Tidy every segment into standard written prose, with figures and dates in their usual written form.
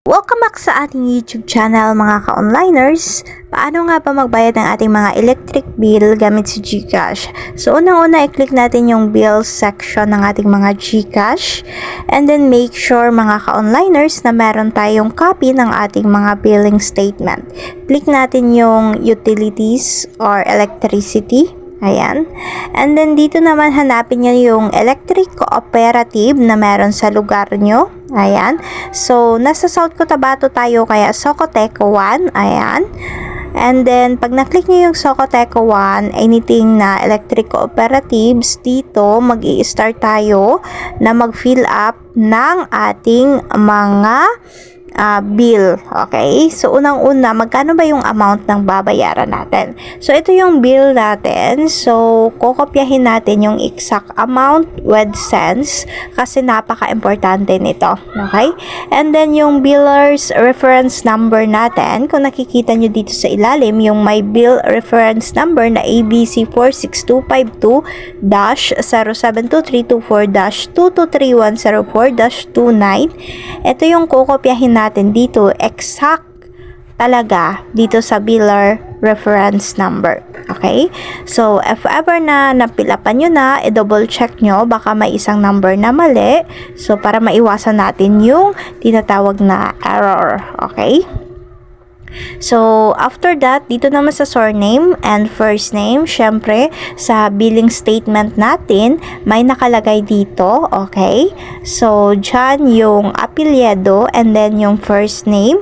Welcome back sa ating YouTube channel mga ka-onliners. Paano nga ba magbayad ng ating mga electric bill gamit si GCash? So unang-una i-click natin yung bills section ng ating mga GCash and then make sure mga ka-onliners na meron tayong copy ng ating mga billing statement. Click natin yung utilities or electricity. Ayan. And then dito naman hanapin nyo yung electric cooperative na meron sa lugar nyo. Ayan. So, nasa South Cotabato tayo kaya Socoteco 1. Ayan. And then, pag na-click nyo yung Socoteco 1, anything na electric cooperatives, dito mag-i-start tayo na mag-fill up ng ating mga bill. Okay? So, unang-una, magkano ba yung amount ng babayaran natin? So, ito yung bill natin. So, kokopyahin natin yung exact amount with cents kasi napaka-importante nito. Okay? And then, yung biller's reference number natin, kung nakikita nyo dito sa ilalim, yung my bill reference number na ABC46252-0723224-2231004-29. Ito yung kokopyahin natin dito, exact talaga dito sa biller reference number. Okay? So, if ever na napilapan nyo na, i-double check nyo, baka may isang number na mali. So, para maiwasan natin yung tinatawag na error. Okay? So, after that, dito naman sa surname and first name, syempre, sa billing statement natin, may nakalagay dito, okay? So, dyan yung apelyido and then yung first name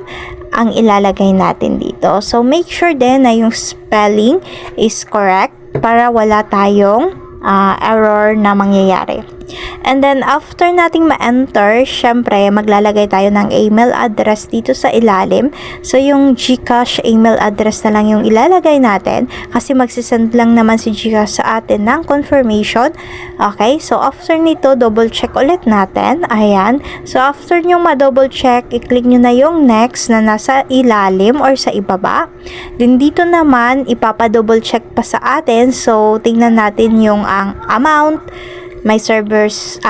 ang ilalagay natin dito. So, make sure din na yung spelling is correct para wala tayong error na mangyayari. And then, after nating ma-enter, syempre, maglalagay tayo ng email address dito sa ilalim. So, yung GCash email address na lang yung ilalagay natin kasi magsisend lang naman si GCash sa atin ng confirmation. Okay? So, after nito, double check ulit natin. Ayan. So, after nyo ma-double check, i-click nyo na yung next na nasa ilalim or sa ibaba. Then, dito naman, ipapa-double check pa sa atin. So, tingnan natin yung ang amount. May service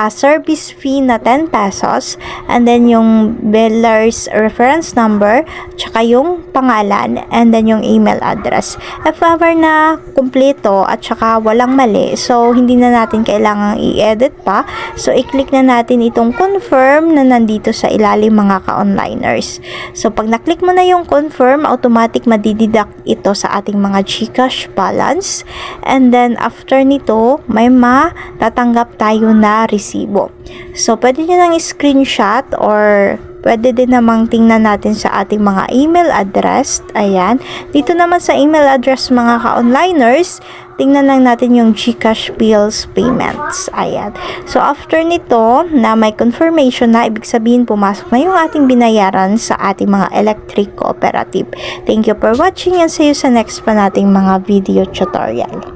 fee na 10 pesos and then yung biller's reference number tsaka yung pangalan and then yung email address. If ever na kumpleto at tsaka walang mali, so hindi na natin kailangang i-edit pa. So i-click na natin itong confirm na nandito sa ilalim mga ka-onliners. So pag na-click mo na yung confirm, automatic madideduct ito sa ating mga GCash balance and then after nito may matatanggap tayo na resibo. So, pwede nyo nang screenshot or pwede din namang tingnan natin sa ating mga email address. Ayan. Dito naman sa email address mga ka-onliners, tingnan lang natin yung GCash bills payments. Ayan. So, after nito, na may confirmation na, ibig sabihin pumasok na yung ating binayaran sa ating mga electric cooperative. Thank you for watching and see you sa next pa nating mga video tutorial.